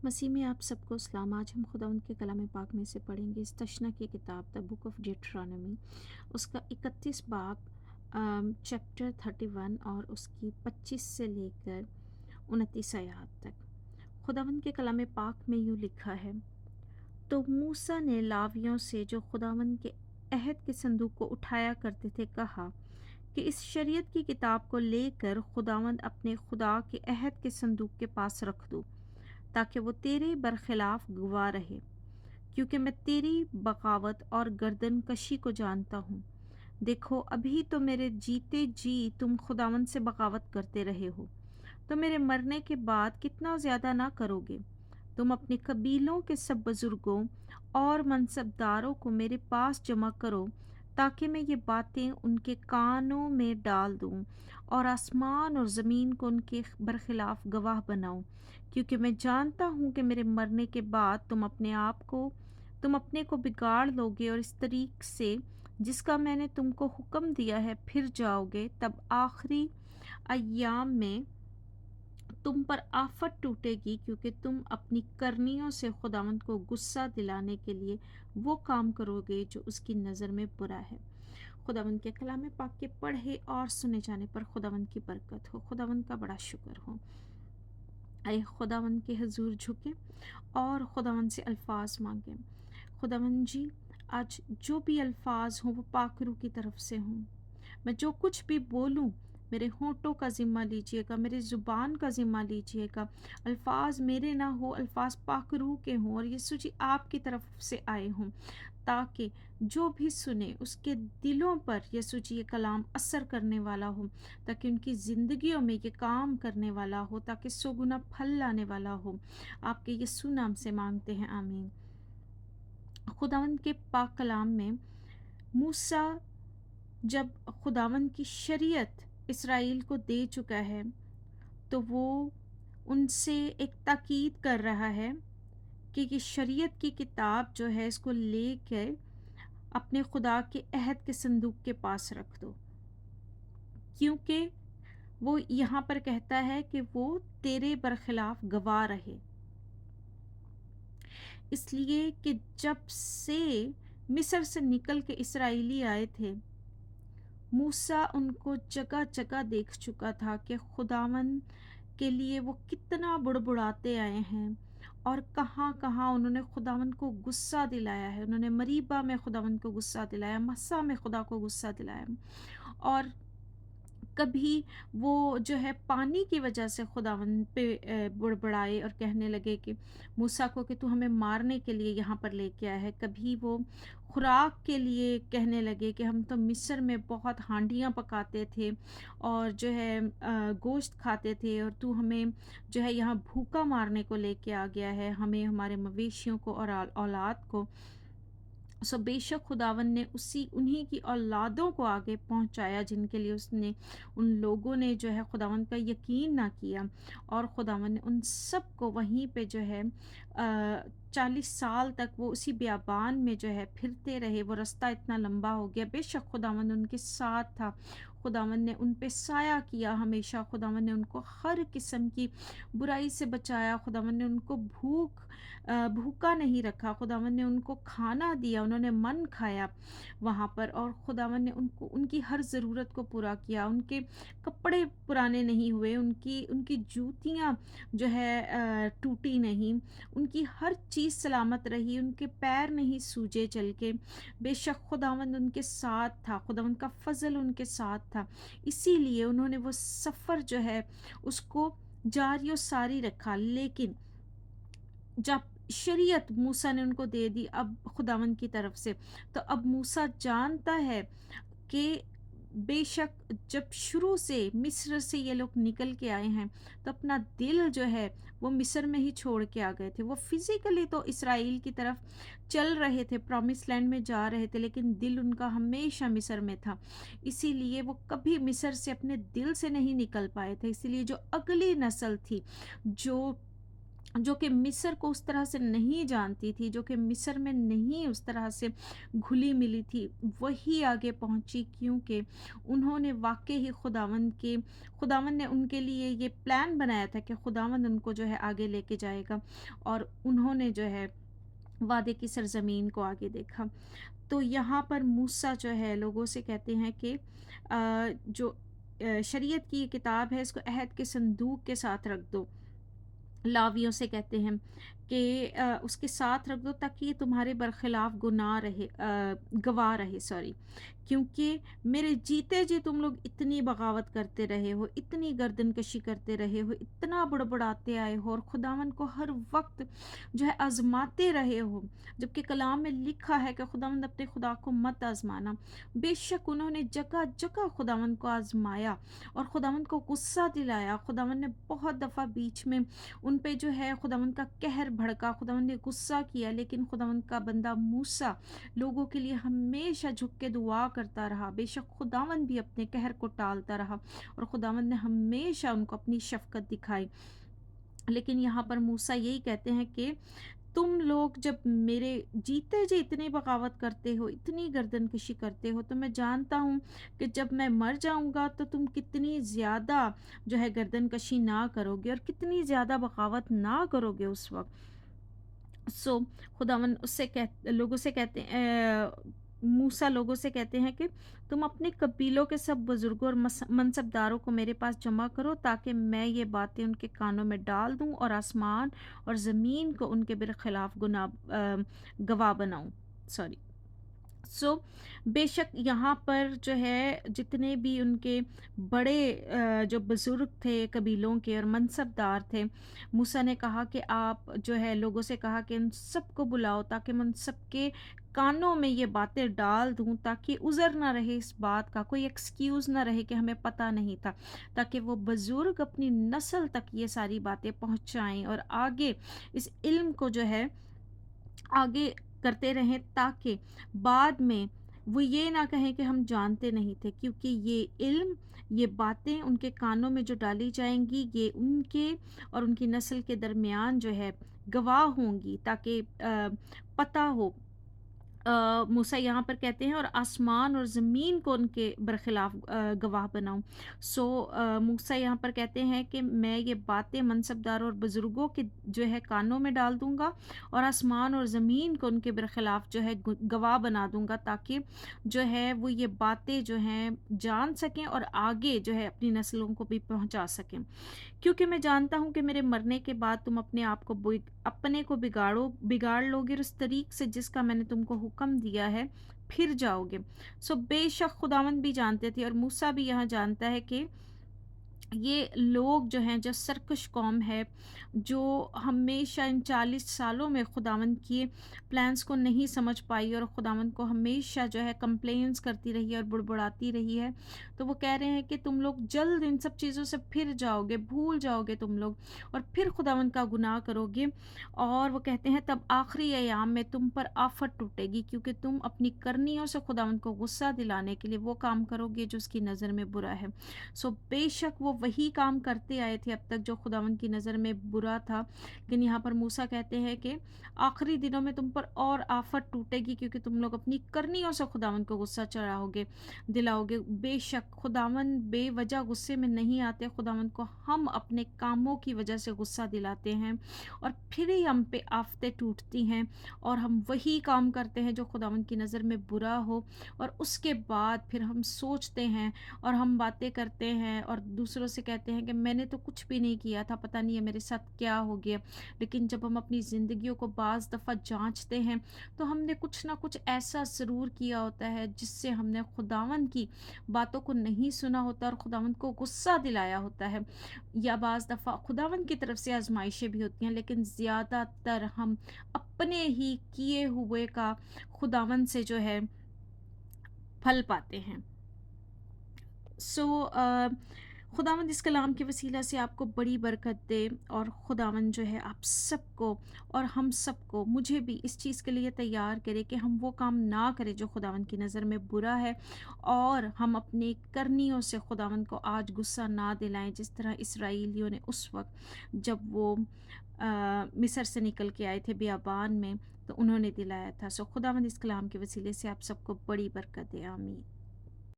مسیح میں آپ سب کو سلام۔ آج ہم خدا ان کے کلام پاک میں سے پڑھیں گے اس تشنہ کی کتاب دا بک آف ڈیوٹرانومی، اس کا 31 باب چیپٹر 31 اور اس کی 25 سے لے کر 29 آیات تک۔ خداوند کے کلام پاک میں یوں لکھا ہے: تو موسیٰ نے لاویوں سے جو خداوند کے عہد کے صندوق کو اٹھایا کرتے تھے کہا کہ اس شریعت کی کتاب کو لے کر خداوند اپنے خدا کے عہد کے صندوق کے پاس رکھ دو، تاکہ وہ تیرے برخلاف گواہ رہے، کیونکہ میں تیری بغاوت اور گردن کشی کو جانتا ہوں۔ دیکھو، ابھی تو میرے جیتے جی تم خداوند سے بغاوت کرتے رہے ہو، تو میرے مرنے کے بعد کتنا زیادہ نہ کرو گے؟ تم اپنے قبیلوں کے سب بزرگوں اور منصبداروں کو میرے پاس جمع کرو، تاکہ میں یہ باتیں ان کے کانوں میں ڈال دوں اور آسمان اور زمین کو ان کے برخلاف گواہ بناؤں، کیونکہ میں جانتا ہوں کہ میرے مرنے کے بعد تم اپنے کو بگاڑ لو گے اور اس طریق سے جس کا میں نے تم کو حکم دیا ہے پھر جاؤ گے، تب آخری ایام میں تم پر آفت ٹوٹے گی، کیونکہ تم اپنی کرنیوں سے خداوند کو غصہ دلانے کے لیے وہ کام کرو گے جو اس کی نظر میں برا ہے۔ خداوند کے کلام پاک کے پڑھے اور سنے جانے پر خداوند کی برکت ہو۔ خداوند کا بڑا شکر ہو۔ اے خداوند کے حضور جھکیں اور خداوند سے الفاظ مانگیں۔ خداوند جی، آج جو بھی الفاظ ہوں وہ پاک روح کی طرف سے ہوں۔ میں جو کچھ بھی بولوں، میرے ہونٹوں کا ذمہ لیجئے گا، میرے زبان کا ذمہ لیجئے گا۔ الفاظ میرے نہ ہو، الفاظ پاک روح کے ہوں، اور یسوع جی آپ کی طرف سے آئے ہوں، تاکہ جو بھی سنے اس کے دلوں پر یسوع جی یہ کلام اثر کرنے والا ہو، تاکہ ان کی زندگیوں میں یہ کام کرنے والا ہو، تاکہ 100 گنا پھل لانے والا ہو۔ آپ کے یسوع نام سے مانگتے ہیں، آمین۔ خداوند کے پاک کلام میں موسیٰ جب خداوند کی شریعت اسرائیل کو دے چکا ہے تو وہ ان سے ایک تاکید کر رہا ہے کہ یہ شریعت کی کتاب جو ہے اس کو لے کے اپنے خدا کے عہد کے صندوق کے پاس رکھ دو، کیونکہ وہ یہاں پر کہتا ہے کہ وہ تیرے برخلاف گواہ رہے، اس لیے کہ جب سے مصر سے نکل کے اسرائیلی آئے تھے، موسیٰ ان کو جگہ جگہ دیکھ چکا تھا کہ خداوند کے لیے وہ کتنا بڑبڑاتے آئے ہیں، اور کہاں کہاں انہوں نے خداوند کو غصہ دلایا ہے۔ انہوں نے مریبہ میں خداوند کو غصہ دلایا، مسا میں خدا کو غصہ دلایا، اور کبھی وہ جو ہے پانی کی وجہ سے خداوند پہ بڑبڑائے اور کہنے لگے کہ موسیٰ کو کہ تو ہمیں مارنے کے لیے یہاں پر لے کے آیا ہے۔ کبھی وہ خوراک کے لیے کہنے لگے کہ ہم تو مصر میں بہت ہانڈیاں پکاتے تھے اور جو ہے گوشت کھاتے تھے، اور تو ہمیں جو ہے یہاں بھوکا مارنے کو لے کے آ گیا ہے، ہمیں، ہمارے مویشیوں کو اور اولاد کو۔ بے شک خداوند نے انہی کی اولادوں کو آگے پہنچایا جن کے لیے ان لوگوں نے جو ہے خداوند کا یقین نہ کیا، اور خداوند نے ان سب کو وہیں پہ جو ہے 40 سال تک وہ اسی بیابان میں جو ہے پھرتے رہے۔ وہ رستہ اتنا لمبا ہو گیا، بے شک خداوند ان کے ساتھ تھا، خداوند نے ان پہ سایہ کیا ہمیشہ، خداوند نے ان کو ہر قسم کی برائی سے بچایا، خداوند نے ان کو بھوکا نہیں رکھا، خداوند نے ان کو کھانا دیا، انہوں نے من کھایا وہاں پر، اور خداوند نے ان کی ہر ضرورت کو پورا کیا۔ ان کے کپڑے پرانے نہیں ہوئے، ان کی جوتیاں جو ہے ٹوٹی نہیں، ان کی ہر چیز سلامت رہی، ان کے پیر نہیں سوجے چل کے۔ بے شک خداوند ان کے ساتھ تھا، خداوند کا فضل ان کے ساتھ تھا، اسی لیے انہوں نے وہ سفر جو ہے اس کو جاری و ساری رکھا۔ لیکن جب شریعت موسیٰ نے ان کو دے دی اب خداوند کی طرف سے، تو اب موسیٰ جانتا ہے کہ بے شک جب شروع سے مصر سے یہ لوگ نکل کے آئے ہیں تو اپنا دل جو ہے وہ مصر میں ہی چھوڑ کے آ گئے تھے۔ وہ فزیکلی تو اسرائیل کی طرف چل رہے تھے، پرومس لینڈ میں جا رہے تھے، لیکن دل ان کا ہمیشہ مصر میں تھا، اسی لیے وہ کبھی مصر سے اپنے دل سے نہیں نکل پائے تھے۔ اسی لیے جو اگلی نسل تھی، جو जो कि मिस्र को उस तरह से नहीं जानती थी, जो कि मिस्र में नहीं उस तरह से घुली-मिली थी, वही आगे पहुँची, क्योंकि उन्होंने वाक़ई ही खुदावंद ने उनके लिए ये प्लान बनाया था कि खुदावंद उनको जो है आगे लेके जाएगा, और उन्होंने जो है वादे की सरज़मीन को आगे देखा। तो यहाँ पर मूसा जो है लोगों से कहते हैं कि जो शरीयत की ये किताब है, इसको अहद के संदूक के साथ रख दो। लावियों से कहते हैं कि उसके साथ रख दो, ताकि ये तुम्हारे बरखिलाफ गवाह रहे, सॉरी, क्योंकि मेरे जीते जी तुम लोग इतनी बगावत करते रहे हो, इतनी गर्दन कशी करते रहे हो, इतना बड़बड़ाते आए हो, और खुदावन को हर वक्त जो है आजमाते रहे हो, जबकि कलाम में लिखा है कि खुदावंद अपने खुदा को मत आजमाना। बेशक उन्होंने जगह जगह खुदावंद को आजमाया और खुदावंद को गुस्सा दिलाया। खुदावंद ने बहुत दफ़ा बीच में उन पे जो है खुदावंद का कहर भड़का, खुदावंद ने गुस्सा किया, लेकिन खुदावंद का बंदा मूसा लोगों के लिए हमेशा झुक के दुआ करता रहा। बेशक खुदावंद भी अपने कहर को टालता रहा और खुदावंद ने हमेशा उनको अपनी शफकत दिखाई। लेकिन यहाँ पर मूसा यही कहते हैं कि तुम लोग जब मेरे जीते जी इतनी बगावत करते हो, इतनी गर्दनकशी करते हो, तो मैं जानता हूँ कि जब मैं मर जाऊँगा तो तुम कितनी ज़्यादा जो है गर्दनकशी ना करोगे और कितनी ज़्यादा बगावत ना करोगे उस वक़्त। सो खुदावन लोगों से कहते मूसा लोगों से कहते हैं कि तुम अपने कबीलों के सब बुजुर्गों और मनसबदारों को मेरे पास जमा करो, ताकि मैं ये बातें उनके कानों में डाल दूं और आसमान और ज़मीन को उनके खिलाफ गवाह बनाऊं, सॉरी। सो बेशक यहाँ पर जो है जितने भी उनके बड़े जो बुज़ुर्ग थे कबीलों के और मनसबदार थे, मूसा ने कहा कि आप जो है लोगों से कहा कि उन सबको बुलाओ, ताकि मैं उन सबके कानों में ये बातें डाल दूँ, ताकि उज़र ना रहे इस बात का, कोई एक्सक्यूज़ ना रहे कि हमें पता नहीं था, ताकि वो बुज़ुर्ग अपनी नस्ल तक ये सारी बातें पहुँचाएँ और आगे इस इल्म को जो है आगे करते रहें, ताकि बाद में वो ये ना कहें कि हम जानते नहीं थे, क्योंकि ये इल्म, ये बातें उनके कानों में जो डाली जाएंगी, ये उनके और उनकी नस्ल के दरमियान जो है गवाह होंगी, ताकि पता हो। मूसा यहाँ पर कहते हैं और आसमान और ज़मीन को उनके बरखिलाफ गवाह बनाऊं। सो मूसा यहाँ पर कहते हैं कि मैं ये बातें मनसबदारों और बुज़ुर्गों के जो है कानों में डाल दूंगा और आसमान और ज़मीन को उनके बरखिलाफ जो है गवाह बना दूंगा, ताकि जो है वो ये बातें जो हैं जान सकें और आगे जो है अपनी नस्लों को भी पहुँचा सकें। क्योंकि मैं जानता हूँ कि मेरे मरने के बाद तुम अपने को बिगाड़ लोगे और उस तरीक से जिसका मैंने तुमको हुक्म दिया है फिर जाओगे। सो बेशक खुदावंद भी जानते थे और मूसा भी यहाँ जानता है कि ये लोग जो हैं, जो सरकश कौम है, जो हमेशा इन 40 सालों में खुदावंद के प्लान्स को नहीं समझ पाई और खुदावंद को हमेशा जो है कंप्लेंट्स करती रही है और बुड़बुड़ाती रही है, तो वो कह रहे हैं कि तुम लोग जल्द इन सब चीज़ों से फिर जाओगे, भूल जाओगे तुम लोग और फिर खुदावंद का गुनाह करोगे। और वो कहते हैं तब आखिरी अयाम में तुम पर आफत टूटेगी, क्योंकि तुम अपनी करनियों से खुदावंद को गुस्सा दिलाने के लिए वो काम करोगे जो उसकी नज़र में बुरा है। सो बेशक वो वही काम करते आए थे अब तक जो खुदावंद की नज़र में बुरा था, लेकिन यहाँ पर मूसा कहते हैं कि आखिरी दिनों में तुम पर और आफत टूटेगी, क्योंकि तुम लोग अपनी करनियों से खुदावंद को गुस्सा चढ़ाओगे, दिलाओगे। बेशक खुदावंद बेवजह गुस्से में नहीं आते, खुदावंद को हम अपने कामों की वजह से गुस्सा दिलाते हैं और फिर ही हम पे आफतें टूटती हैं और हम वही काम करते हैं जो खुदावंद की नज़र में बुरा हो, और उसके बाद फिर हम सोचते हैं और हम बातें करते हैं और दूसरों से कहते हैं कि मैंने तो कुछ भी नहीं किया था, पता नहीं है मेरे साथ क्या हो गया। लेकिन जब हम अपनी ज़िंदगियों को बाज़ दफ़ा जांचते हैं तो हमने कुछ ना कुछ ऐसा ज़रूर किया होता है जिससे हमने खुदावंद की बातों को नहीं सुना होता और खुदावंद को गुस्सा दिलाया होता है, या बाज़ दफ़ा खुदावंद की तरफ से आजमाइशें भी होती हैं, लेकिन ज़्यादातर हम अपने ही किए हुए का खुदावंद से जो है फल पाते हैं। सो خداوند اس کلام کے وسیلہ سے آپ کو بڑی برکت دے، اور خداوند جو ہے آپ سب کو اور ہم سب کو، مجھے بھی اس چیز کے لیے تیار کرے کہ ہم وہ کام نہ کریں جو خداوند کی نظر میں برا ہے، اور ہم اپنی کرنیوں سے خداوند کو آج غصہ نہ دلائیں، جس طرح اسرائیلیوں نے اس وقت جب وہ مصر سے نکل کے آئے تھے بیابان میں، تو انہوں نے دلایا تھا۔ سو خداوند اس کلام کے وسیلے سے آپ سب کو بڑی برکت دے، آمین۔